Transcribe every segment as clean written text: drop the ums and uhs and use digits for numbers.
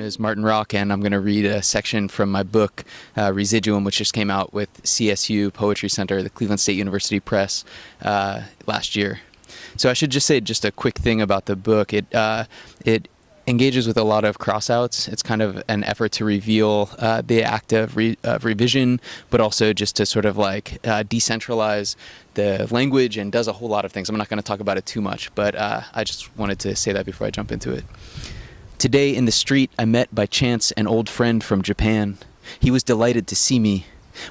is Martin Rock, and I'm going to read a section from my book, Residuum, which just came out with CSU Poetry Center, the Cleveland State University Press, last year. So I should just say just a quick thing about the book. It engages with a lot of crossouts. It's kind of an effort to reveal the act of revision, but also just to sort of like decentralize the language, and does a whole lot of things. I'm not going to talk about it too much, but I just wanted to say that before I jump into it. Today in the street, I met by chance an old friend from Japan. He was delighted to see me.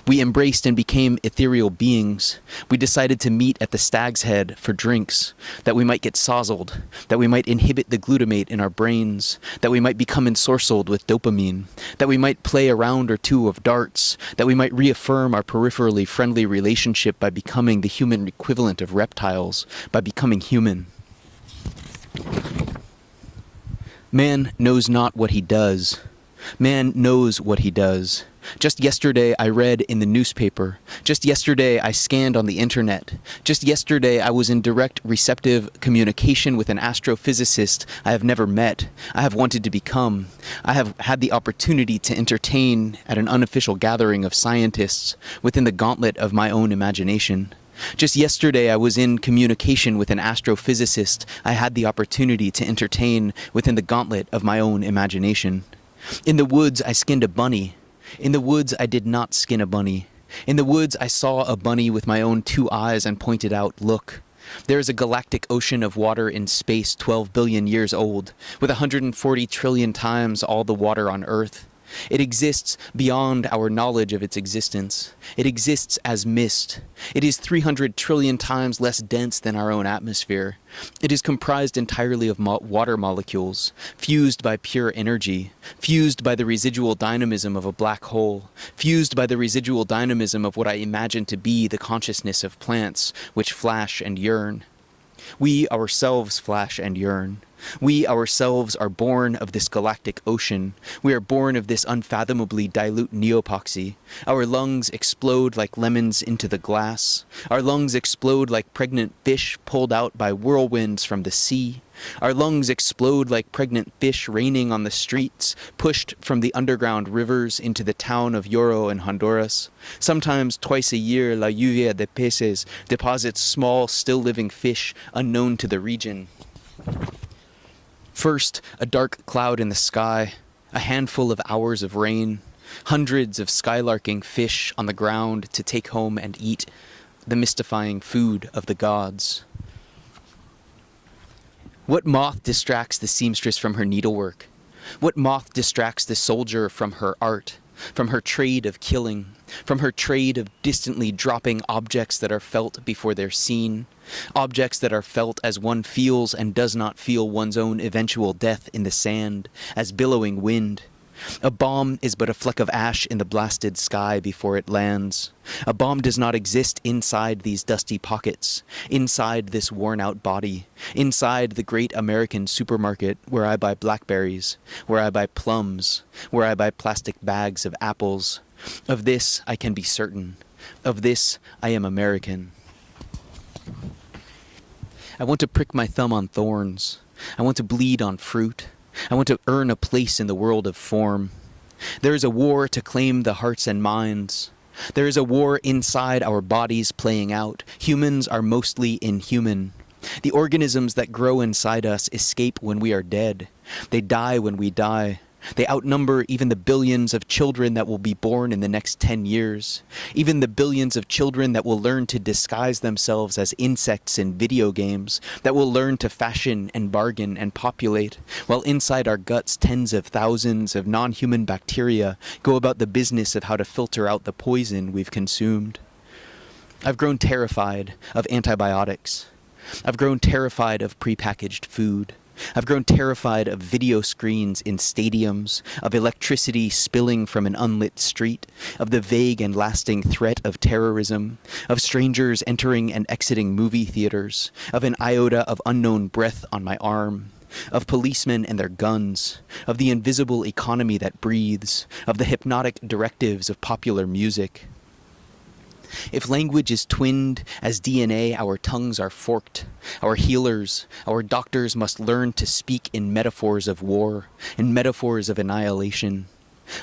We embraced and became ethereal beings. We decided to meet at the Stag's Head for drinks, that we might get sozzled, that we might inhibit the glutamate in our brains, that we might become ensorcelled with dopamine, that we might play a round or two of darts, that we might reaffirm our peripherally friendly relationship by becoming the human equivalent of reptiles, by becoming human. Man knows not what he does. Man knows what he does. Just yesterday I read in the newspaper. Just yesterday I scanned on the internet. Just yesterday I was in direct receptive communication with an astrophysicist I have never met. I have wanted to become. I have had the opportunity to entertain at an unofficial gathering of scientists within the gauntlet of my own imagination. Just yesterday I was in communication with an astrophysicist I had the opportunity to entertain within the gauntlet of my own imagination. In the woods I skinned a bunny. In the woods I did not skin a bunny. In the woods I saw a bunny with my own two eyes and pointed out, look. There is a galactic ocean of water in space 12 billion years old, with 140 trillion times all the water on Earth. It exists beyond our knowledge of its existence. It exists as mist. It is 300 trillion times less dense than our own atmosphere. It is comprised entirely of water molecules, fused by pure energy, fused by the residual dynamism of a black hole, fused by the residual dynamism of what I imagine to be the consciousness of plants, which flash and yearn. We ourselves flash and yearn. We ourselves are born of this galactic ocean. We are born of this unfathomably dilute neopoxy. Our lungs explode like lemons into the glass. Our lungs explode like pregnant fish pulled out by whirlwinds from the sea. Our lungs explode like pregnant fish raining on the streets, pushed from the underground rivers into the town of Yoro in Honduras. Sometimes twice a year, La Lluvia de Peces deposits small, still-living fish unknown to the region. First, a dark cloud in the sky, a handful of hours of rain, hundreds of skylarking fish on the ground to take home and eat, the mystifying food of the gods. What moth distracts the seamstress from her needlework? What moth distracts the soldier from her art, from her trade of killing, from her trade of distantly dropping objects that are felt before they're seen, objects that are felt as one feels and does not feel one's own eventual death in the sand, as billowing wind? A bomb is but a fleck of ash in the blasted sky before it lands. A bomb does not exist inside these dusty pockets, inside this worn-out body, inside the great American supermarket where I buy blackberries, where I buy plums, where I buy plastic bags of apples. Of this I can be certain. Of this I am American. I want to prick my thumb on thorns. I want to bleed on fruit. I want to earn a place in the world of form. There is a war to claim the hearts and minds. There is a war inside our bodies playing out. Humans are mostly inhuman. The organisms that grow inside us escape when we are dead. They die when we die. They outnumber even the billions of children that will be born in the next 10 years. Even the billions of children that will learn to disguise themselves as insects in video games, that will learn to fashion and bargain and populate, while inside our guts tens of thousands of non-human bacteria go about the business of how to filter out the poison we've consumed. I've grown terrified of antibiotics. I've grown terrified of prepackaged food. I've grown terrified of video screens in stadiums, of electricity spilling from an unlit street, of the vague and lasting threat of terrorism, of strangers entering and exiting movie theaters, of an iota of unknown breath on my arm, of policemen and their guns, of the invisible economy that breathes, of the hypnotic directives of popular music. If language is twinned as DNA, our tongues are forked. Our healers, our doctors must learn to speak in metaphors of war, in metaphors of annihilation.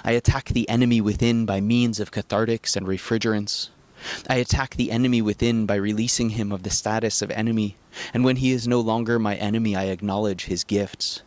I attack the enemy within by means of cathartics and refrigerants. I attack the enemy within by releasing him of the status of enemy, and when he is no longer my enemy, I acknowledge his gifts.